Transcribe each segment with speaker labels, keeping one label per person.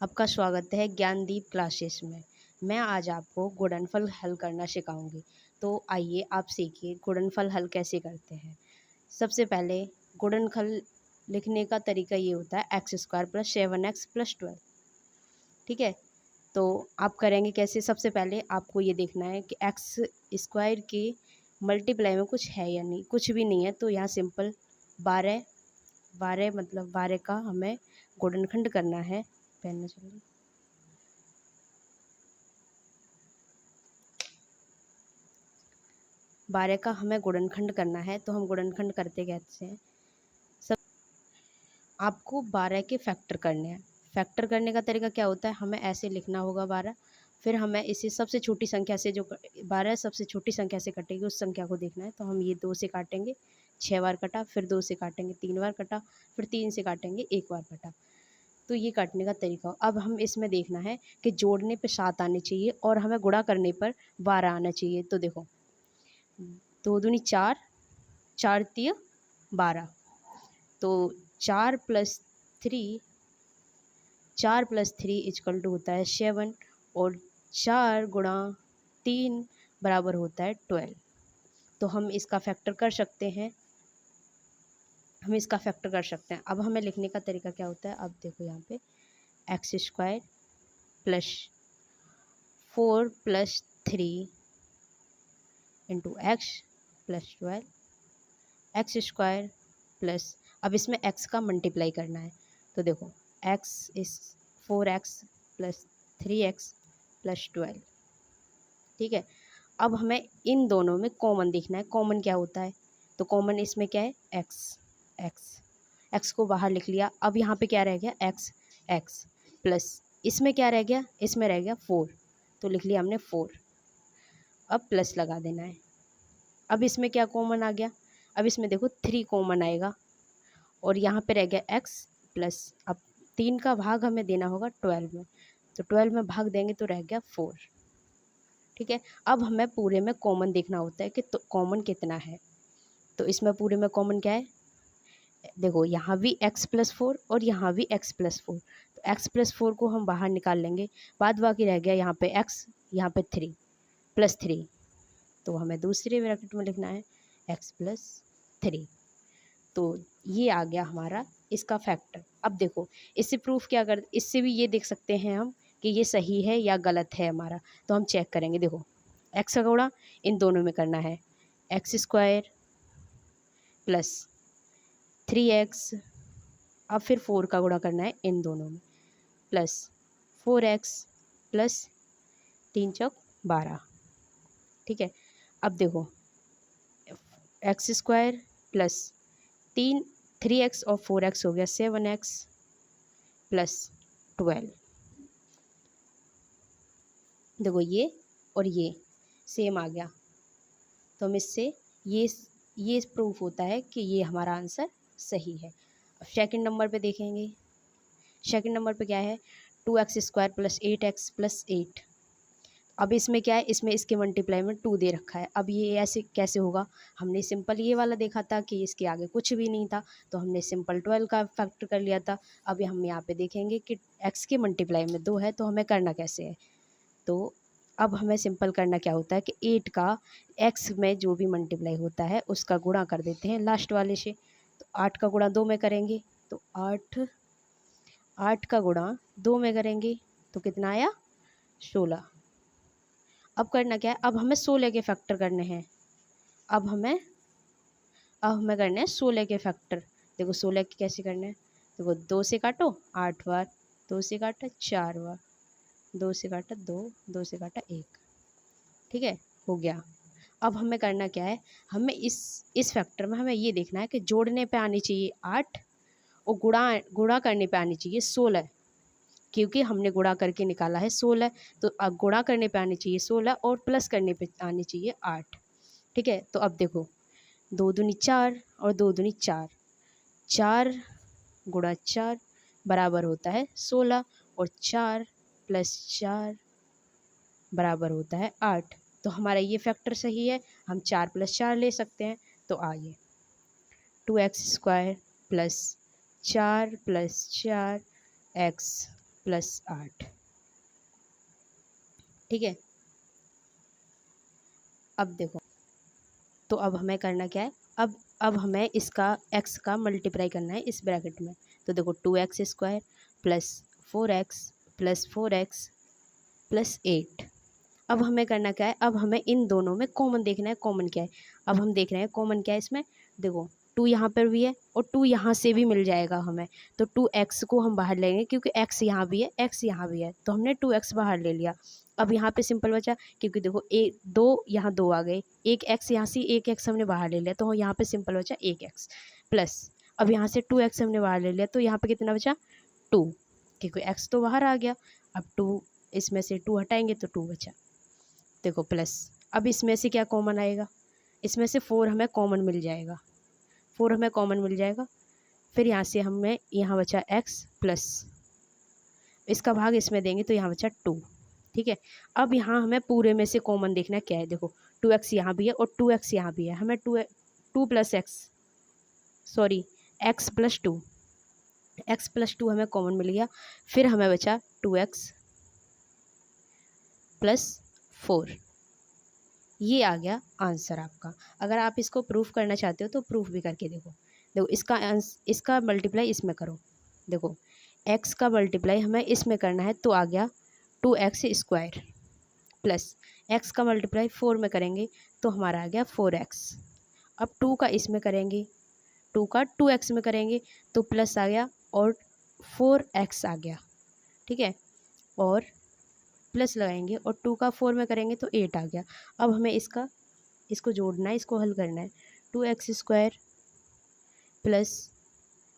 Speaker 1: आपका स्वागत है ज्ञानदीप क्लासेस में। मैं आज आपको गुणनफल हल करना सिखाऊंगी। तो आइए आप सीखिए गुणनफल हल कैसे करते हैं। सबसे पहले गुणनफल लिखने का तरीका ये होता है x square plus 7x plus 12। ठीक है, तो आप करेंगे कैसे। सबसे पहले आपको ये देखना है कि एक्स स्क्वायर के मल्टीप्लाई में कुछ है या नहीं। कुछ भी नहीं है तो यहाँ सिंपल 12 12 मतलब 12 का हमें गुणनखंड करना है। पेन चलिए 12 का हमें गुणनखंड करना है। तो हम गुणनखंड करते कैसे हैं। सब आपको 12 के फैक्टर करने हैं। फैक्टर करने का तरीका क्या होता है, हमें ऐसे लिखना होगा 12, फिर हमें इसी सबसे छोटी संख्या से जो 12 सबसे छोटी संख्या से कटेगी उस संख्या को देखना है। तो हम ये 2 से काटेंगे, 6 बार कटा, फिर 2 से काटेंगे 3 बार कटा, फिर 3 से काटेंगे 1 बार कटा। तो ये काटने का तरीका। अब हम इसमें देखना है कि जोड़ने पे 7 आने चाहिए और हमें गुणा करने पर 12 आना चाहिए। तो देखो 2 दूनी 4, 4 तिया 12। तो 4 प्लस 3 इजकल टू होता है 7 और 4 गुणा 3 बराबर होता है 12। तो हम इसका फैक्टर कर सकते हैं। अब हमें लिखने का तरीका क्या होता है। अब देखो यहाँ पे x square plus 4 plus 3 into x plus 12 x square plus, अब इसमें x का मल्टीप्लाई करना है। तो देखो x इस 4x प्लस 3x प्लस 12। ठीक है, अब हमें इन दोनों में कॉमन देखना है। कॉमन क्या होता है, तो कॉमन इसमें क्या है x को बाहर लिख लिया। अब यहाँ पे क्या रह गया x प्लस इसमें क्या रह गया, इसमें रह गया 4, तो लिख लिया हमने 4। अब प्लस लगा देना है। अब इसमें क्या कॉमन आ गया, अब इसमें देखो 3 कॉमन आएगा और यहाँ पे रह गया x प्लस, अब 3 का भाग हमें देना होगा 12 में, तो 12 में भाग देंगे तो रह गया 4। ठीक है, अब हमें पूरे में कॉमन देखना होता है कि तो कॉमन कितना है। तो इसमें पूरे में कॉमन क्या है, देखो यहाँ भी x प्लस 4 और यहाँ भी x प्लस 4, तो x प्लस 4 को हम बाहर निकाल लेंगे। बाद बाकी रह गया यहाँ पे x, यहाँ पे 3 प्लस 3, तो हमें दूसरे ब्रैकेट में लिखना है x प्लस 3। तो ये आ गया हमारा इसका फैक्टर। अब देखो इससे प्रूफ क्या कर, इससे भी ये देख सकते हैं हम कि ये सही है या गलत है हमारा। तो हम चेक करेंगे। देखो एक्स का गुणा इन दोनों में करना है, एक्स स्क्वायर प्लस 3x, अब फिर 4 का गुणा करना है इन दोनों में, प्लस 4x प्लस 3 चौक 12। ठीक है, अब देखो एक्स स्क्वायर प्लस 3x और 4x हो गया 7x प्लस 12। देखो ये और ये सेम आ गया, तो हम इससे ये प्रूफ होता है कि ये हमारा आंसर सही है। अब सेकंड नंबर पे देखेंगे। सेकंड नंबर पे क्या है, 2x square plus 8x plus 8। अब इसमें क्या है, इसमें इसके मल्टीप्लाई में 2 दे रखा है। अब ये ऐसे कैसे होगा, हमने सिंपल ये वाला देखा था कि इसके आगे कुछ भी नहीं था, तो हमने सिंपल 12 का फैक्टर कर लिया था। अब हम यहाँ पे देखेंगे कि x के मल्टीप्लाई में 2 है, तो हमें करना कैसे है। तो अब हमें सिंपल करना क्या होता है कि 8 का x में जो भी मल्टीप्लाई होता है उसका गुणा कर देते हैं लास्ट वाले से। तो 8 का गुणा 2 में करेंगे तो 8 का गुणा 2 में करेंगे तो कितना आया 16। अब करना क्या है, अब हमें 16 के फैक्टर करने हैं। अब हमें करने हैं 16 के फैक्टर। देखो 16 के कैसे करने हैं, देखो 2 से काटो 8 बार, 2 से काटा 4 बार, 2 से काटा 2, 2 से काटा 1। ठीक है, हो गया। अब हमें करना क्या है, हमें इस फैक्टर में हमें ये देखना है कि जोड़ने पे आनी चाहिए 8 और गुणा करने पे आनी चाहिए 16, क्योंकि हमने गुणा करके निकाला है 16। तो अब गुणा करने पे आनी चाहिए 16 और प्लस करने पे आनी चाहिए 8। ठीक है, तो अब देखो 2 दूनी 4 और 2 दूनी 4, 4 गुणा 4 बराबर होता है 16 और 4 प्लस 4 बराबर होता है 8। तो हमारा ये फैक्टर सही है, हम 4 प्लस 4 ले सकते हैं। तो आइए 2x square plus 4 plus 4 x plus 8। ठीक है, अब देखो, तो अब हमें करना क्या है, अब हमें इसका x का मल्टीप्लाई करना है इस ब्रैकेट में। तो देखो 2x² प्लस 4x प्लस 8। अब हमें करना क्या है, अब हमें इन दोनों में कॉमन देखना है, कॉमन क्या है। अब हम देख रहे हैं कॉमन क्या है इसमें, देखो 2 यहाँ पर भी है और 2 यहाँ से भी मिल जाएगा हमें। तो 2x को हम बाहर लेंगे क्योंकि x यहाँ भी है, x यहाँ भी है, तो हमने 2x बाहर ले लिया। अब यहाँ पे सिंपल बचा, क्योंकि देखो दो यहाँ दो आ गए, एक x यहाँ से एक x हमने बाहर ले लिया, तो यहाँ पे सिंपल बचा 1x प्लस, अब यहाँ से 2x हमने बाहर ले लिया, तो यहाँ पे कितना बचा 2, क्योंकि x तो बाहर आ गया। अब 2 इसमें से 2 हटाएंगे तो 2 बचा, देखो प्लस। अब इसमें से क्या कॉमन आएगा, इसमें से 4 हमें कॉमन मिल जाएगा, 4 हमें कॉमन मिल जाएगा। फिर यहाँ से हमें यहाँ बचा x प्लस, इसका भाग इसमें देंगे तो यहाँ बचा 2। ठीक है, अब यहाँ हमें पूरे में से कॉमन देखना क्या है, देखो 2x यहाँ भी है और 2x यहाँ भी है, हमें 2 plus x, sorry x plus 2, x plus 2 हमें कॉमन मिल गया। फिर हमें बचा 2x प्लस 4, ये आ गया आंसर आपका। अगर आप इसको प्रूफ करना चाहते हो तो प्रूफ भी करके देखो। देखो इसका मल्टीप्लाई इसमें करो, देखो x का मल्टीप्लाई हमें इसमें करना है, तो आ गया 2x² प्लस x का मल्टीप्लाई 4 में करेंगे तो हमारा आ गया 4x। अब 2 का इसमें करेंगे, 2 का 2x में करेंगे तो प्लस आ गया और 4x आ गया। ठीक है, और प्लस लगाएंगे और 2 का 4 में करेंगे तो 8 आ गया। अब हमें इसको जोड़ना है, इसको हल करना है। 2x² प्लस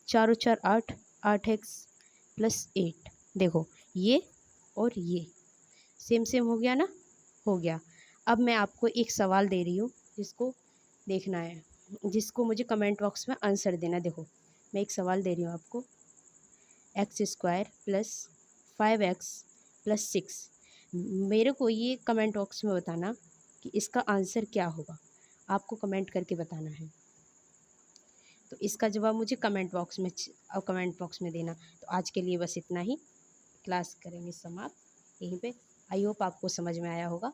Speaker 1: 4 और 4 8, 8x प्लस 8, देखो ये और ये सेम सेम हो गया ना, हो गया। अब मैं आपको एक सवाल दे रही हूँ जिसको देखना है, जिसको मुझे कमेंट बॉक्स में आंसर देना। देखो मैं एक सवाल दे रही हूँ आपको, x² प्लस 5x प्लस 6, मेरे को ये कमेंट बॉक्स में बताना कि इसका आंसर क्या होगा, आपको कमेंट करके बताना है। तो इसका जवाब मुझे कमेंट बॉक्स में देना। तो आज के लिए बस इतना ही, क्लास करेंगे समाप्त यहीं पे। आई होप आपको समझ में आया होगा।